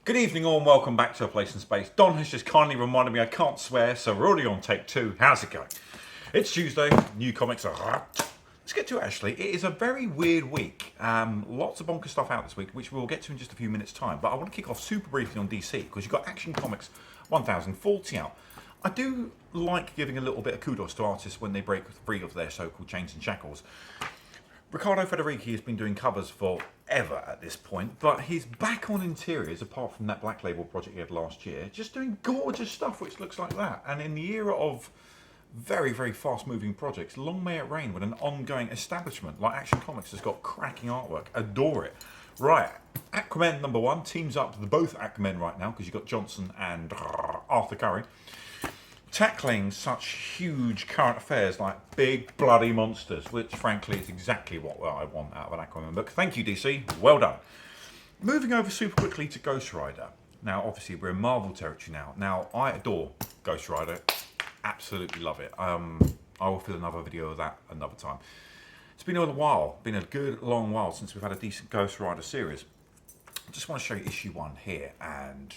Good evening all and welcome back to A Place in Space. Don has just kindly reminded me I can't swear, so we're already on take 2. How's it going? It's Tuesday, new comics are hot. Let's get to it actually. It is a very weird week. Lots of bonker stuff out this week, which we'll get to in just a few minutes' time. But I want to kick off super briefly on DC, because you've got Action Comics 1040 out. I do like giving a little bit of kudos to artists when they break free of their so-called chains and shackles. Riccardo Federici has been doing covers forever at this point, but he's back on interiors apart from that Black Label project he had last year, just doing gorgeous stuff which looks like that. And in the era of very, very fast-moving projects, long may it reign with an ongoing establishment like Action Comics has got cracking artwork. Adore it. Right, Aquaman #1 teams up with both Aquaman right now because you've got Johnson and Arthur Curry, tackling such huge current affairs like big bloody monsters, which frankly is exactly what I want out of an Aquaman book. Thank you, DC. Well done. Moving over super quickly to Ghost Rider. Now, obviously, we're in Marvel territory now. Now, I adore Ghost Rider. Absolutely love it. I will film another video of that another time. It's been a while, been a good long while since we've had a decent Ghost Rider series. I just want to show you issue 1 here, and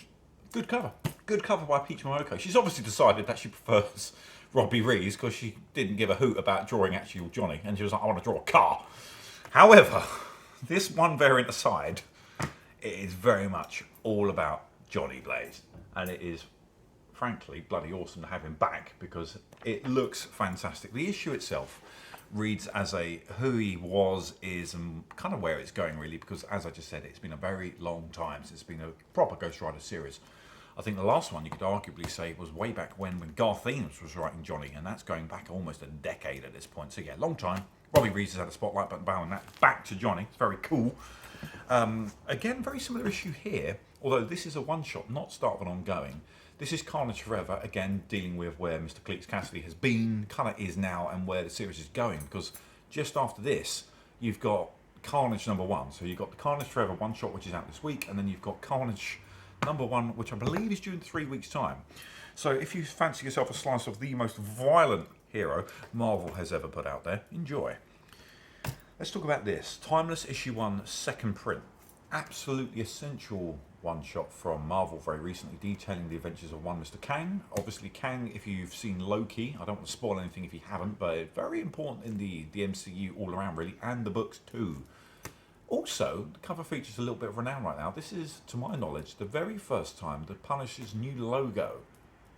good cover. Good cover by Peach Momoko. She's obviously decided that she prefers Robbie Rees because she didn't give a hoot about drawing actual Johnny, and she was like, I want to draw a car. However, this one variant aside, it is very much all about Johnny Blaze, and it is frankly bloody awesome to have him back because it looks fantastic. The issue itself reads as a who he was, is, and kind of where it's going really, because as I just said, it's been a very long time since it's been a proper Ghost Rider series. I think the last one you could arguably say was way back when Garth Ennis was writing Johnny, and that's going back almost a decade at this point. So yeah, long time. Robbie Rees has had a spotlight button bowing that back to Johnny. It's very cool. Again, very similar issue here, although this is a one-shot, not start of an ongoing. This is Carnage Forever, again dealing with where Mr. Cletus Cassidy has been, kind of is now, and where the series is going, because just after this, you've got Carnage #1. So you've got the Carnage Forever one-shot, which is out this week, and then you've got Carnage #1, which I believe is due in 3 weeks' time. So if you fancy yourself a slice of the most violent hero Marvel has ever put out there, enjoy. Let's talk about this. Timeless issue 1, second print. Absolutely essential one-shot from Marvel very recently, detailing the adventures of one Mr. Kang. Obviously Kang, if you've seen Loki, I don't want to spoil anything if you haven't, but very important in the MCU all around really, and the books too. Also, the cover features a little bit of renown right now. This is, to my knowledge, the very first time the Punisher's new logo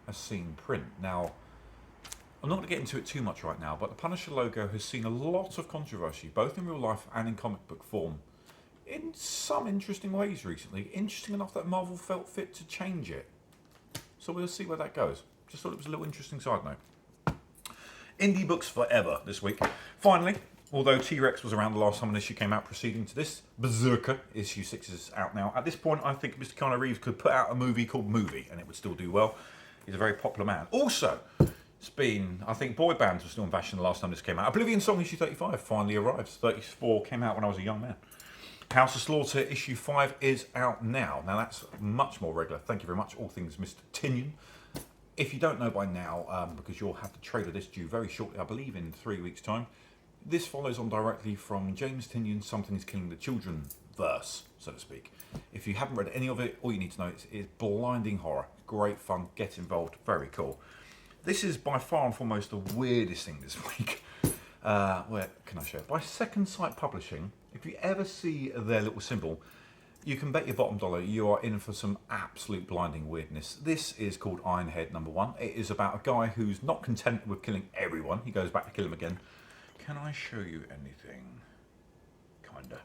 has seen print. Now, I'm not going to get into it too much right now, but the Punisher logo has seen a lot of controversy, both in real life and in comic book form, in some interesting ways recently. Interesting enough that Marvel felt fit to change it. So we'll see where that goes. Just thought it was a little interesting side note. Indie books forever this week. Finally, although T-Rex was around the last time an issue came out preceding to this, Berserker issue 6 is out now. At this point, I think Mr. Keanu Reeves could put out a movie called Movie, and it would still do well. He's a very popular man. Also, it's been, I think boy bands were still in fashion the last time this came out. Oblivion Song issue 35 finally arrives. 34 came out when I was a young man. House of Slaughter issue 5 is out now. Now that's much more regular. Thank you very much. All things Mr. Tinian. If you don't know by now, because you'll have the trailer this due very shortly, I believe in 3 weeks' time, this follows on directly from James Tinian's Something's Killing the Children verse, so to speak. If you haven't read any of it, all you need to know is blinding horror. Great fun, get involved, very cool. This is by far and foremost the weirdest thing this week. Where can I show it? By Second Sight Publishing. If you ever see their little symbol, you can bet your bottom dollar you are in for some absolute blinding weirdness. This is called Ironhead #1. It is about a guy who's not content with killing everyone. He goes back to kill him again. Can I show you anything? Kinda.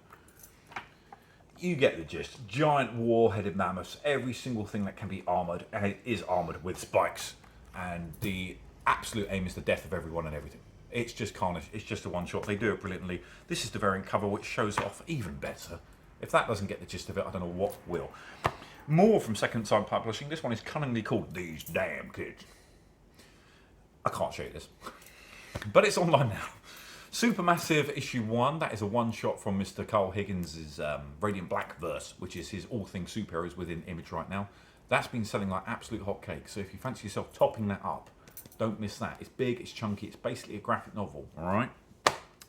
You get the gist. Giant war-headed mammoths. Every single thing that can be armoured, and it is armoured with spikes. And the absolute aim is the death of everyone and everything. It's just carnage. It's just a one-shot. They do it brilliantly. This is the variant cover, which shows it off even better. If that doesn't get the gist of it, I don't know what will. More from Second Sight Publishing. This one is cunningly called These Damn Kids. I can't show you this. But it's online now. Supermassive issue 1. That is a one-shot from Mr. Carl Higgins' Radiant Black verse, which is his all things superheroes within Image right now. That's been selling like absolute hotcakes. So if you fancy yourself topping that up, don't miss that. It's big, it's chunky, it's basically a graphic novel, all right?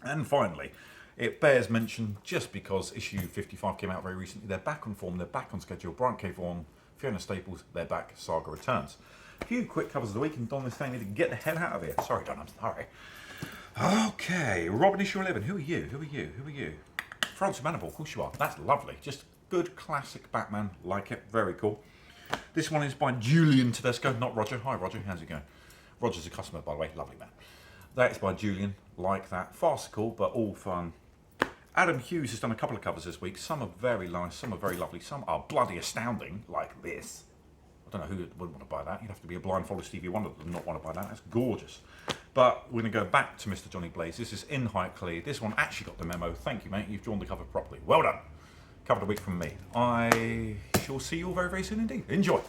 And finally, It bears mention just because issue 55 came out very recently. They're back on form, they're back on schedule. Brian K. Vaughan, Fiona Staples, they're back. Saga returns. A few quick covers of the week, and Don is telling me to get the hell out of here. Sorry, Don, I'm sorry. Okay, Robin issue 11. Who are you? Who are you? Who are you? Francis Manable, of course you are. That's lovely. Just good classic Batman. Like it. Very cool. This one is by Julian Tedesco, not Roger. Hi, Roger. How's it going? Roger's a customer, by the way. Lovely man. That's by Julian. Like that. Farcical, but all fun. Adam Hughes has done a couple of covers this week. Some are very nice, some are very lovely, some are bloody astounding, like this. I don't know who wouldn't want to buy that. You'd have to be a blindfolded Stevie Wonder to not want to buy that. That's gorgeous. But we're going to go back to Mr. Johnny Blaze. This is in Height Clear. This one actually got the memo. Thank you, mate. You've drawn the cover properly. Well done. Cover of the week from me. I shall see you all very, very soon indeed. Enjoy.